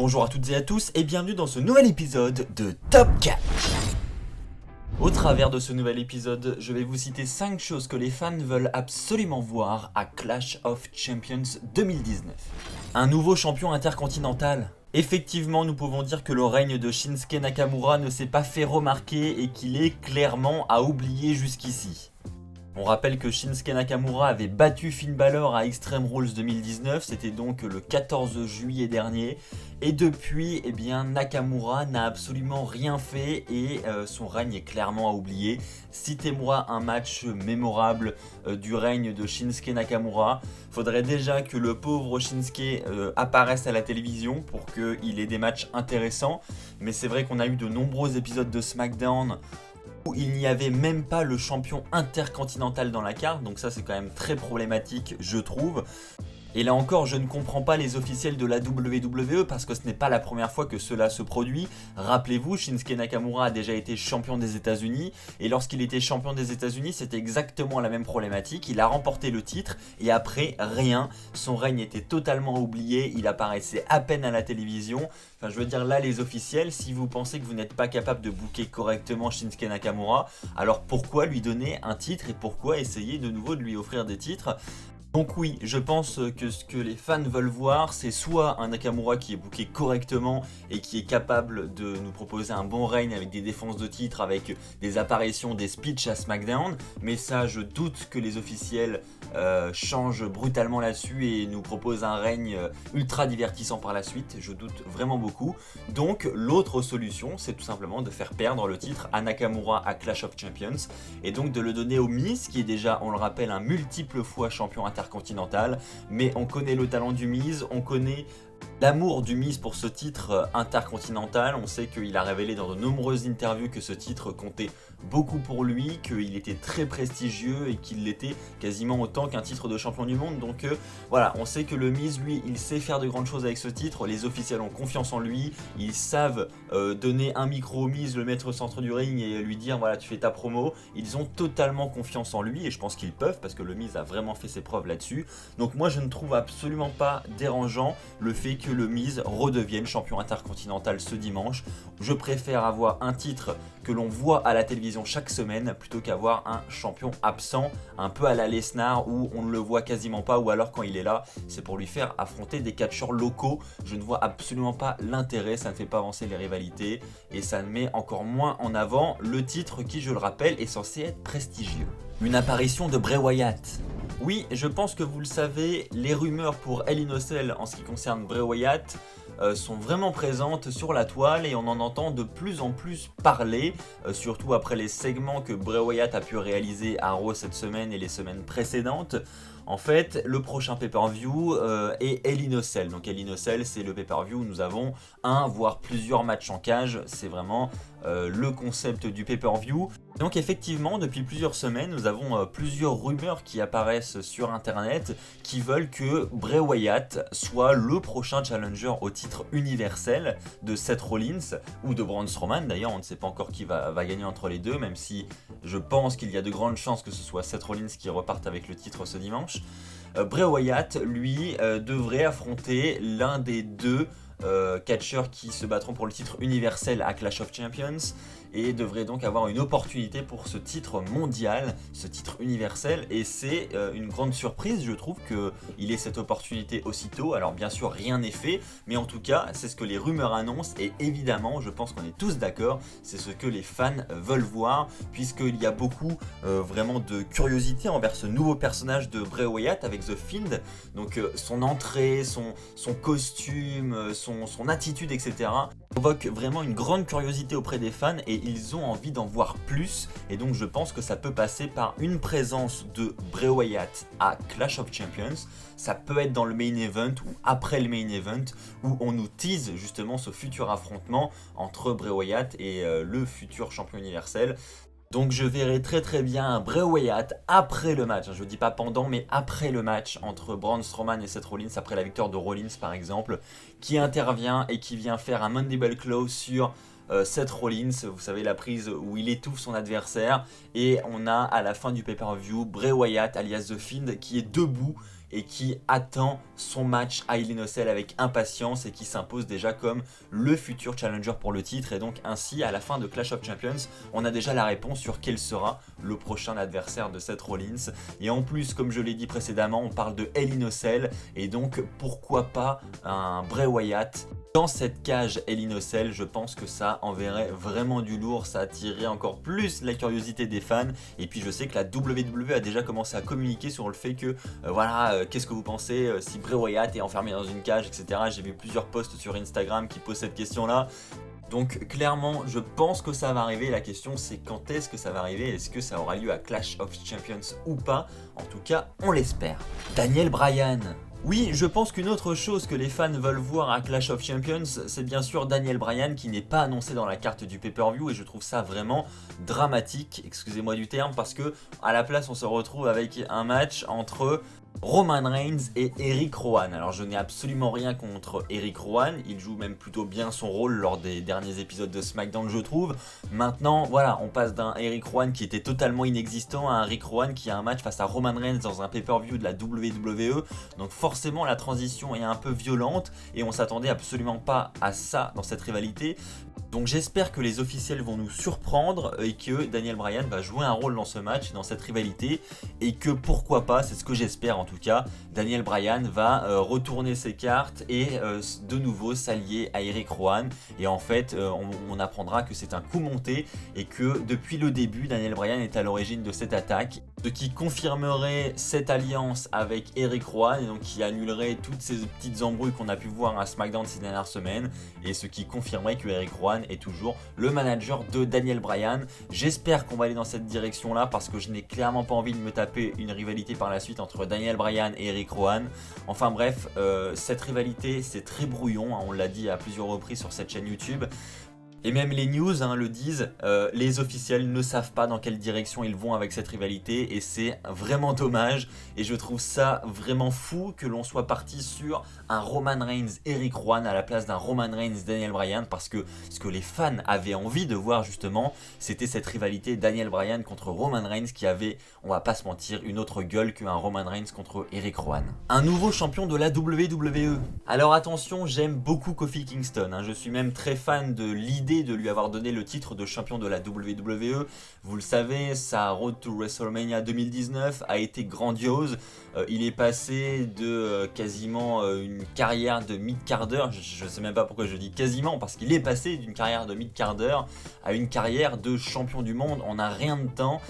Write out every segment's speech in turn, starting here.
Bonjour à toutes et à tous et bienvenue dans ce nouvel épisode de Top Catch. Au travers de ce nouvel épisode, je vais vous citer 5 choses que les fans veulent absolument voir à Clash of Champions 2019. Un nouveau champion intercontinental. Effectivement, nous pouvons dire que le règne de Shinsuke Nakamura ne s'est pas fait remarquer et qu'il est clairement à oublier jusqu'ici. On rappelle que Shinsuke Nakamura avait battu Finn Balor à Extreme Rules 2019, c'était donc le 14 juillet dernier. Et depuis, Nakamura n'a absolument rien fait et son règne est clairement à oublier. Citez-moi un match mémorable du règne de Shinsuke Nakamura. Faudrait déjà que le pauvre Shinsuke apparaisse à la télévision pour qu'il ait des matchs intéressants. Mais c'est vrai qu'on a eu de nombreux épisodes de SmackDown où il n'y avait même pas le champion intercontinental dans la carte, donc ça c'est quand même très problématique je trouve. Et là encore, je ne comprends pas les officiels de la WWE parce que ce n'est pas la première fois que cela se produit. Rappelez-vous, Shinsuke Nakamura a déjà été champion des États-Unis et lorsqu'il était champion des États-Unis, c'était exactement la même problématique. Il a remporté le titre et après, rien. Son règne était totalement oublié, il apparaissait à peine à la télévision. Enfin, je veux dire, là, les officiels, si vous pensez que vous n'êtes pas capable de booker correctement Shinsuke Nakamura, alors pourquoi lui donner un titre et pourquoi essayer de nouveau de lui offrir des titres ? Donc oui, je pense que ce que les fans veulent voir, c'est soit un Nakamura qui est booké correctement et qui est capable de nous proposer un bon règne avec des défenses de titre, avec des apparitions, des speeches à SmackDown, mais ça je doute que les officiels changent brutalement là-dessus et nous proposent un règne ultra divertissant par la suite, je doute vraiment beaucoup. Donc l'autre solution, c'est tout simplement de faire perdre le titre à Nakamura à Clash of Champions et donc de le donner au Miz, qui est déjà, on le rappelle, un multiple fois champion intercontinental, mais on connaît le talent du Miz, on connaît l'amour du Miz pour ce titre intercontinental. On sait qu'il a révélé dans de nombreuses interviews que ce titre comptait beaucoup pour lui, qu'il était très prestigieux et qu'il l'était quasiment autant qu'un titre de champion du monde. Donc voilà, on sait que le Miz, lui, il sait faire de grandes choses avec ce titre. Les officiels ont confiance en lui, ils savent donner un micro au Miz, le mettre au centre du ring et lui dire voilà, tu fais ta promo. Ils ont totalement confiance en lui et je pense qu'ils peuvent parce que le Miz a vraiment fait ses preuves là-dessus. Donc moi je ne trouve absolument pas dérangeant le fait que le Miz redevienne champion intercontinental ce dimanche. Je préfère avoir un titre que l'on voit à la télévision chaque semaine plutôt qu'avoir un champion absent, un peu à la Lesnar où on ne le voit quasiment pas, ou alors quand il est là, c'est pour lui faire affronter des catcheurs locaux. Je ne vois absolument pas l'intérêt, ça ne fait pas avancer les rivalités et ça ne met encore moins en avant le titre qui, je le rappelle, est censé être prestigieux. Une apparition de Bray Wyatt. Oui, je pense que vous le savez, les rumeurs pour Hell in a Cell en ce qui concerne Bray Wyatt sont vraiment présentes sur la toile et on en entend de plus en plus parler, surtout après les segments que Bray Wyatt a pu réaliser à Raw cette semaine et les semaines précédentes. En fait, le prochain pay-per-view est Hell in a Cell. Donc Hell in a Cell, c'est le pay-per-view où nous avons un voire plusieurs matchs en cage. C'est vraiment le concept du pay-per-view. Donc effectivement, depuis plusieurs semaines, nous avons plusieurs rumeurs qui apparaissent sur internet qui veulent que Bray Wyatt soit le prochain challenger au titre universel de Seth Rollins ou de Braun Strowman. D'ailleurs, on ne sait pas encore qui va gagner entre les deux, même si je pense qu'il y a de grandes chances que ce soit Seth Rollins qui reparte avec le titre ce dimanche. Bray Wyatt, lui, devrait affronter l'un des deux catcheurs qui se battront pour le titre universel à Clash of Champions et devrait donc avoir une opportunité pour ce titre mondial, ce titre universel, et c'est une grande surprise, je trouve, qu'il ait cette opportunité aussitôt. Alors bien sûr rien n'est fait, mais en tout cas c'est ce que les rumeurs annoncent et évidemment je pense qu'on est tous d'accord, c'est ce que les fans veulent voir, puisqu'il y a beaucoup vraiment de curiosité envers ce nouveau personnage de Bray Wyatt avec The Fiend, donc son entrée, son costume, son attitude, etc. provoque vraiment une grande curiosité auprès des fans et ils ont envie d'en voir plus, et donc je pense que ça peut passer par une présence de Bray Wyatt à Clash of Champions. Ça peut être dans le main event ou après le main event où on nous tease justement ce futur affrontement entre Bray Wyatt et le futur champion universel. Donc je verrai très bien un Bray Wyatt après le match, je dis pas pendant mais après le match entre Braun Strowman et Seth Rollins, après la victoire de Rollins par exemple, qui intervient et qui vient faire un Mandible Claw sur Seth Rollins, vous savez, la prise où il étouffe son adversaire, et on a à la fin du pay-per-view Bray Wyatt alias The Fiend qui est debout, et qui attend son match à Hell in a Cell avec impatience et qui s'impose déjà comme le futur challenger pour le titre. Et donc ainsi, à la fin de Clash of Champions, on a déjà la réponse sur quel sera le prochain adversaire de Seth Rollins. Et en plus, comme je l'ai dit précédemment, on parle de Hell in a Cell, et donc pourquoi pas un Bray Wyatt dans cette cage Hell in a Cell. Je pense que ça enverrait vraiment du lourd, ça attirerait encore plus la curiosité des fans. Et puis je sais que la WWE a déjà commencé à communiquer sur le fait que qu'est-ce que vous pensez si Bray Wyatt est enfermé dans une cage, etc. J'ai vu plusieurs posts sur Instagram qui posent cette question là. Donc clairement, je pense que ça va arriver. La question c'est quand est-ce que ça va arriver? Est-ce que ça aura lieu à Clash of Champions ou pas? En tout cas, on l'espère. Daniel Bryan. Oui, je pense qu'une autre chose que les fans veulent voir à Clash of Champions, c'est bien sûr Daniel Bryan qui n'est pas annoncé dans la carte du pay-per-view, et je trouve ça vraiment dramatique, excusez-moi du terme, parce que à la place on se retrouve avec un match entre Roman Reigns et Eric Rowan. Alors je n'ai absolument rien contre Eric Rowan, il joue même plutôt bien son rôle lors des derniers épisodes de SmackDown, je trouve. Maintenant voilà, on passe d'un Eric Rowan qui était totalement inexistant à un Eric Rowan qui a un match face à Roman Reigns dans un pay-per-view de la WWE. Donc forcément la transition est un peu violente et on s'attendait absolument pas à ça dans cette rivalité. Donc j'espère que les officiels vont nous surprendre et que Daniel Bryan va jouer un rôle dans ce match, dans cette rivalité, et que pourquoi pas, c'est ce que j'espère en tout cas, Daniel Bryan va retourner ses cartes et de nouveau s'allier à Eric Rowan. Et en fait on apprendra que c'est un coup monté et que depuis le début Daniel Bryan est à l'origine de cette attaque, ce qui confirmerait cette alliance avec Eric Rowan et donc qui annulerait toutes ces petites embrouilles qu'on a pu voir à SmackDown ces dernières semaines, et ce qui confirmerait que Eric Rowan est toujours le manager de Daniel Bryan. J'espère qu'on va aller dans cette direction là parce que je n'ai clairement pas envie de me taper une rivalité par la suite entre Daniel Bryan et Eric Rowan. Enfin bref, cette rivalité c'est très brouillon, hein, on l'a dit à plusieurs reprises sur cette chaîne YouTube. Et même les news le disent, les officiels ne savent pas dans quelle direction ils vont avec cette rivalité et c'est vraiment dommage. Et je trouve ça vraiment fou que l'on soit parti sur un Roman Reigns Eric Rowan à la place d'un Roman Reigns Daniel Bryan, parce que ce que les fans avaient envie de voir justement, c'était cette rivalité Daniel Bryan contre Roman Reigns qui avait, on va pas se mentir, une autre gueule qu'un Roman Reigns contre Eric Rowan. Un nouveau champion de la WWE. Alors attention, j'aime beaucoup Kofi Kingston, hein, je suis même très fan de l'idée de lui avoir donné le titre de champion de la WWE. Vous le savez, sa road to WrestleMania 2019 a été grandiose. Il est passé de quasiment une carrière de mid-carder, je ne sais même pas pourquoi je dis quasiment, parce qu'il est passé d'une carrière de mid-carder à une carrière de champion du monde en un rien de temps.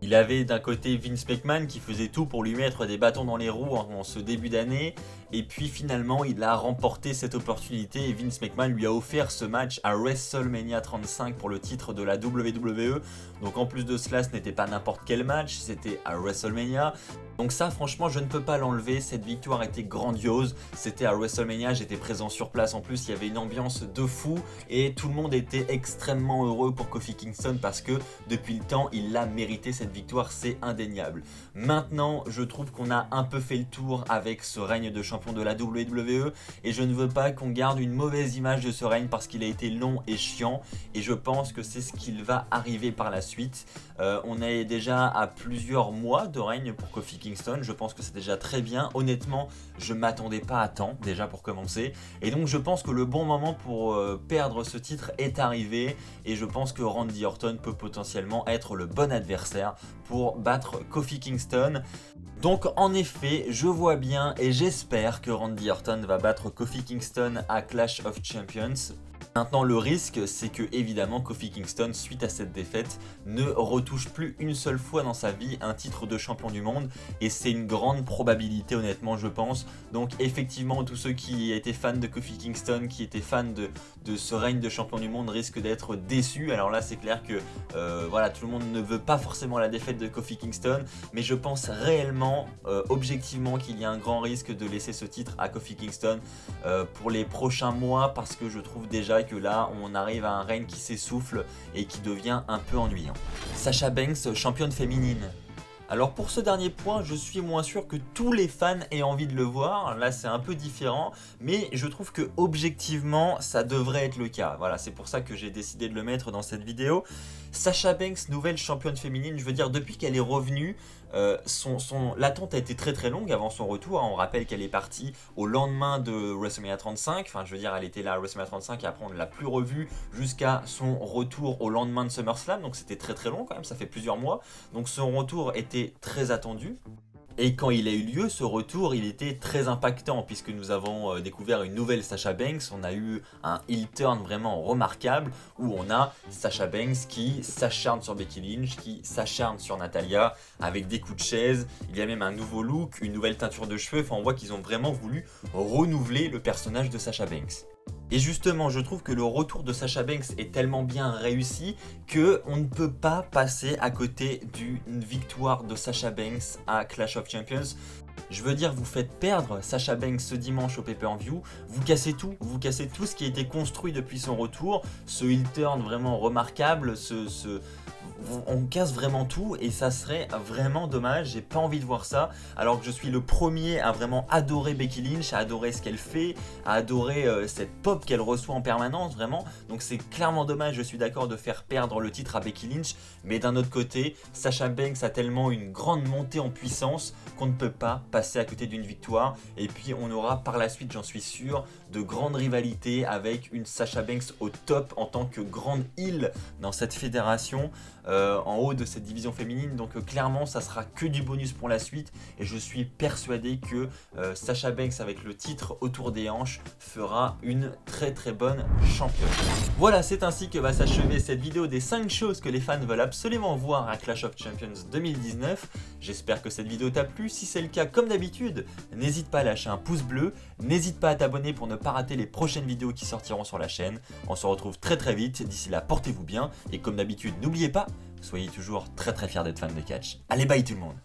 Il avait d'un côté Vince McMahon qui faisait tout pour lui mettre des bâtons dans les roues en ce début d'année. Et puis finalement il a remporté cette opportunité et Vince McMahon lui a offert ce match à WrestleMania 35 pour le titre de la WWE. Donc en plus de cela, ce n'était pas n'importe quel match, c'était à WrestleMania. Donc ça franchement je ne peux pas l'enlever, cette victoire était grandiose, c'était à WrestleMania, j'étais présent sur place, en plus il y avait une ambiance de fou et tout le monde était extrêmement heureux pour Kofi Kingston parce que depuis le temps il a mérité cette victoire, c'est indéniable. Maintenant je trouve qu'on a un peu fait le tour avec ce règne de champion de la WWE et je ne veux pas qu'on garde une mauvaise image de ce règne parce qu'il a été long et chiant, et je pense que c'est ce qu'il va arriver par la suite. On est déjà à plusieurs mois de règne pour Kofi Kingston, je pense que c'est déjà très bien. Honnêtement, je m'attendais pas à tant déjà pour commencer, et donc je pense que le bon moment pour perdre ce titre est arrivé, et je pense que Randy Orton peut potentiellement être le bon adversaire pour battre Kofi Kingston. Donc en effet, je vois bien et j'espère que Randy Orton va battre Kofi Kingston à Clash of Champions. Maintenant le risque c'est que évidemment Kofi Kingston, suite à cette défaite, ne retouche plus une seule fois dans sa vie un titre de champion du monde, et c'est une grande probabilité honnêtement je pense. Donc effectivement tous ceux qui étaient fans de Kofi Kingston, qui étaient fans de ce règne de champion du monde risquent d'être déçus. Alors là c'est clair que voilà, tout le monde ne veut pas forcément la défaite de Kofi Kingston, mais je pense réellement, objectivement, qu'il y a un grand risque de laisser ce titre à Kofi Kingston pour les prochains mois, parce que je trouve déjà que là on arrive à un règne qui s'essouffle et qui devient un peu ennuyant. Sasha Banks, championne féminine. Alors pour ce dernier point, je suis moins sûr que tous les fans aient envie de le voir, là c'est un peu différent, mais je trouve que objectivement ça devrait être le cas. Voilà, c'est pour ça que j'ai décidé de le mettre dans cette vidéo. Sasha Banks, nouvelle championne féminine, je veux dire, depuis qu'elle est revenue, l'attente a été très très longue avant son retour. On rappelle qu'elle est partie au lendemain de WrestleMania 35, enfin je veux dire, elle était là à WrestleMania 35 et après on ne l'a plus revue jusqu'à son retour au lendemain de SummerSlam, donc c'était très très long quand même, ça fait plusieurs mois. Donc son retour était très attendu. Et quand il a eu lieu, ce retour, il était très impactant puisque nous avons découvert une nouvelle Sasha Banks. On a eu un heel turn vraiment remarquable où on a Sasha Banks qui s'acharne sur Becky Lynch, qui s'acharne sur Natalya avec des coups de chaise. Il y a même un nouveau look, une nouvelle teinture de cheveux. Enfin, on voit qu'ils ont vraiment voulu renouveler le personnage de Sasha Banks. Et justement, je trouve que le retour de Sasha Banks est tellement bien réussi qu'on ne peut pas passer à côté d'une victoire de Sasha Banks à Clash of Champions. Je veux dire, vous faites perdre Sasha Banks ce dimanche au pay-per-view, vous cassez tout ce qui a été construit depuis son retour, ce heel turn vraiment remarquable, on casse vraiment tout et ça serait vraiment dommage, j'ai pas envie de voir ça, alors que je suis le premier à vraiment adorer Becky Lynch, à adorer ce qu'elle fait, à adorer cette pop qu'elle reçoit en permanence, vraiment, donc c'est clairement dommage, je suis d'accord de faire perdre le titre à Becky Lynch, mais d'un autre côté, Sasha Banks a tellement une grande montée en puissance qu'on ne peut pas passer à côté d'une victoire, et puis on aura par la suite, j'en suis sûr, de grandes rivalités avec une Sasha Banks au top en tant que grande heel dans cette fédération, en haut de cette division féminine, donc clairement ça sera que du bonus pour la suite et je suis persuadé que Sasha Banks avec le titre autour des hanches fera une très très bonne championne. Voilà, c'est ainsi que va s'achever cette vidéo des 5 choses que les fans veulent absolument voir à Clash of Champions 2019. J'espère que cette vidéo t'a plu, si c'est le cas comme d'habitude, n'hésite pas à lâcher un pouce bleu, n'hésite pas à t'abonner pour ne pas rater les prochaines vidéos qui sortiront sur la chaîne. On se retrouve très très vite, d'ici là portez-vous bien et comme d'habitude n'oubliez pas, soyez toujours très très fiers d'être fan de catch. Allez, bye tout le monde!